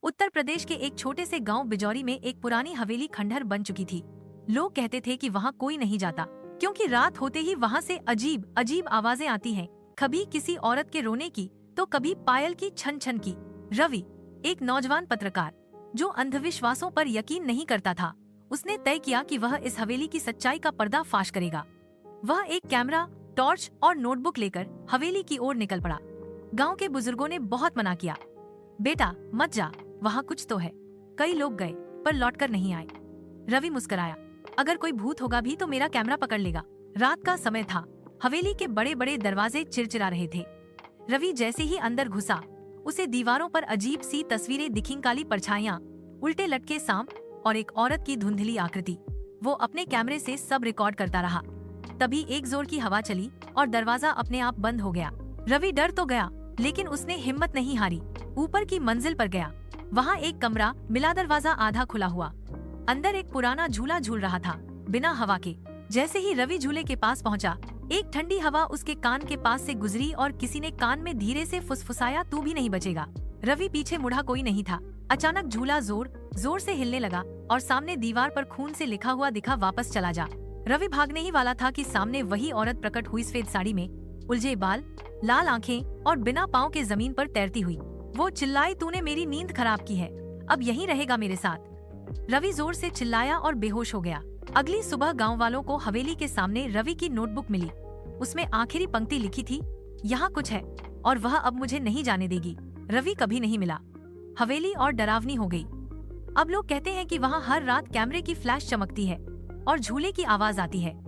उत्तर प्रदेश के एक छोटे से गांव बिजौरी में एक पुरानी हवेली खंडहर बन चुकी थी। लोग कहते थे कि वहां कोई नहीं जाता क्योंकि रात होते ही वहां से अजीब अजीब आवाजें आती हैं। कभी किसी औरत के रोने की तो कभी पायल की छन छन की। रवि, एक नौजवान पत्रकार जो अंधविश्वासों पर यकीन नहीं करता था, उसने तय किया कि वह इस हवेली की सच्चाई का पर्दा फाश करेगा। वह एक कैमरा, टॉर्च और नोटबुक लेकर हवेली की ओर निकल पड़ा। गांव के बुजुर्गों ने बहुत मना किया, बेटा मत जा, वहाँ कुछ तो है। कई लोग गए पर लौटकर नहीं आए। रवि मुस्कुराया, अगर कोई भूत होगा भी तो मेरा कैमरा पकड़ लेगा। रात का समय था, हवेली के बड़े बड़े दरवाजे चिरचिरा रहे थे। रवि जैसे ही अंदर घुसा, उसे दीवारों पर अजीब सी तस्वीरें दिखीं, काली परछाइयां, उल्टे लटके सांप और एक औरत की धुंधली आकृति। वो अपने कैमरे से सब रिकॉर्ड करता रहा। तभी एक जोर की हवा चली और दरवाजा अपने आप बंद हो गया। रवि डर तो गया, लेकिन उसने हिम्मत नहीं हारी। ऊपर की मंजिल पर गया। वहाँ एक कमरा मिला, दरवाजा आधा खुला हुआ। अंदर एक पुराना झूला झूल रहा था, बिना हवा के। जैसे ही रवि झूले के पास पहुँचा, एक ठंडी हवा उसके कान के पास से गुजरी और किसी ने कान में धीरे से फुसफुसाया, तू भी नहीं बचेगा। रवि पीछे मुड़ा, कोई नहीं था। अचानक झूला जोर जोर से हिलने लगा और सामने दीवार पर खून से लिखा हुआ दिखा, वापस चला जा। रवि भागने ही वाला था कि सामने वही औरत प्रकट हुई, सफेद साड़ी में, उलझे बाल, लाल आंखें और बिना पाँव के जमीन पर तैरती हुई। वो चिल्लाई, तूने मेरी नींद खराब की है, अब यहीं रहेगा मेरे साथ। रवि जोर से चिल्लाया और बेहोश हो गया। अगली सुबह गांव वालों को हवेली के सामने रवि की नोटबुक मिली। उसमें आखिरी पंक्ति लिखी थी, यहाँ कुछ है और वह अब मुझे नहीं जाने देगी। रवि कभी नहीं मिला। हवेली और डरावनी हो गई। अब लोग कहते हैं कि वहाँ हर रात कैमरे की फ्लैश चमकती है और झूले की आवाज आती है।